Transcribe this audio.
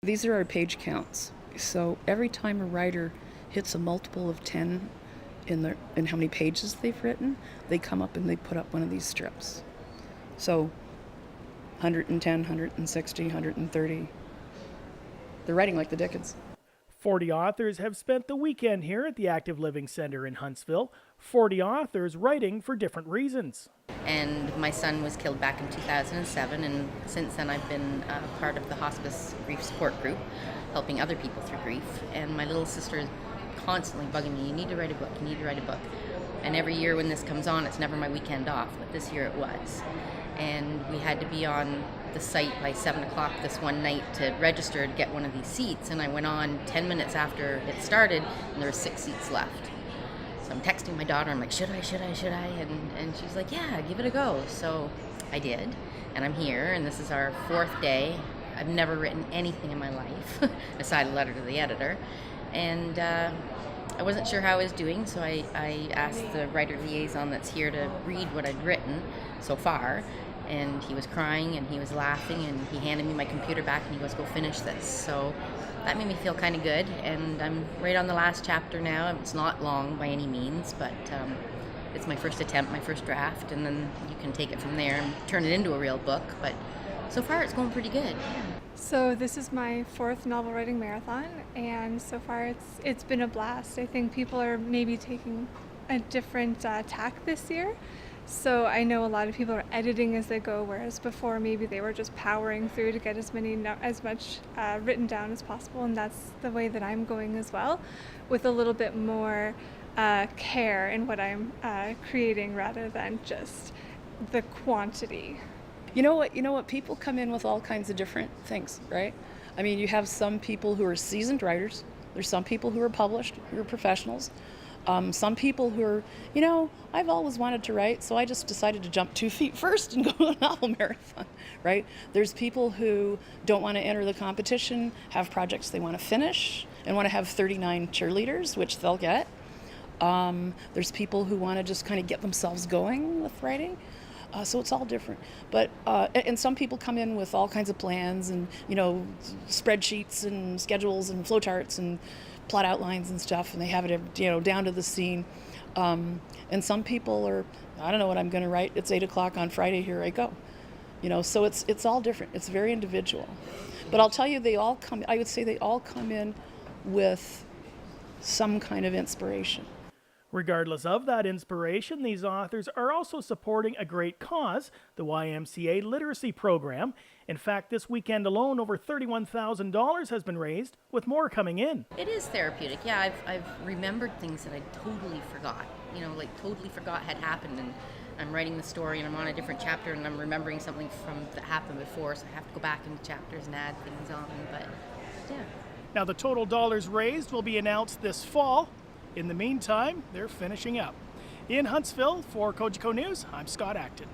These are our page counts. So every time a writer hits a multiple of 10 in how many pages they've written, they come up and they put up one of these strips. So 110, 160, 130. They're writing like the Dickens. 40 authors have spent the weekend here at the Active Living Center in Huntsville. 40 authors writing for different reasons. And my son was killed back in 2007, and since then I've been part of the hospice grief support group, helping other people through grief. And my little sister is constantly bugging me, you need to write a book, you need to write a book. And every year when this comes on, it's never my weekend off, but this year it was. And we had to be on the site by 7 o'clock this one night to register to get one of these seats, and I went on 10 minutes after it started, and there were 6 seats left. So I'm texting my daughter, I'm like, should I? And she's like, yeah, give it a go. So I did, and I'm here, and this is our 4th day. I've never written anything in my life, aside a letter to the editor, and I wasn't sure how I was doing, so I asked the writer liaison that's here to read what I'd written so far, and he was crying and he was laughing, and he handed me my computer back and he goes, go finish this. So that made me feel kind of good, and I'm right on the last chapter now. It's not long by any means, but it's my first attempt, my first draft, and then you can take it from there and turn it into a real book. But so far it's going pretty good. Yeah. So this is my 4th novel writing marathon, and so far it's been a blast. I think people are maybe taking a different tack this year. So I know a lot of people are editing as they go, whereas before maybe they were just powering through to get as much written down as possible, and that's the way that I'm going as well, with a little bit more care in what I'm creating rather than just the quantity. You know what? People come in with all kinds of different things, right? I mean, you have some people who are seasoned writers. There's some people who are published, who are professionals. Some people who are, I've always wanted to write, so I just decided to jump 2 feet first and go to a novel marathon, right? There's people who don't want to enter the competition, have projects they want to finish, and want to have 39 cheerleaders, which they'll get. There's people who want to just kind of get themselves going with writing. So it's all different. But and some people come in with all kinds of plans and, spreadsheets and schedules and flowcharts and plot outlines and stuff, and they have it, down to the scene. And some people are, I don't know what I'm going to write. It's 8 o'clock on Friday. Here I go. So it's all different. It's very individual. But I'll tell you, I would say they all come in with some kind of inspiration. Regardless of that inspiration, these authors are also supporting a great cause, the YMCA Literacy Program. In fact, this weekend alone, over $31,000 has been raised, with more coming in. It is therapeutic. Yeah, I've remembered things that I totally forgot. Totally forgot had happened, and I'm writing the story and I'm on a different chapter and I'm remembering something that happened before, so I have to go back into chapters and add things on. But yeah. Now, the total dollars raised will be announced this fall. In the meantime, they're finishing up. In Huntsville, for Kojiko News, I'm Scott Acton.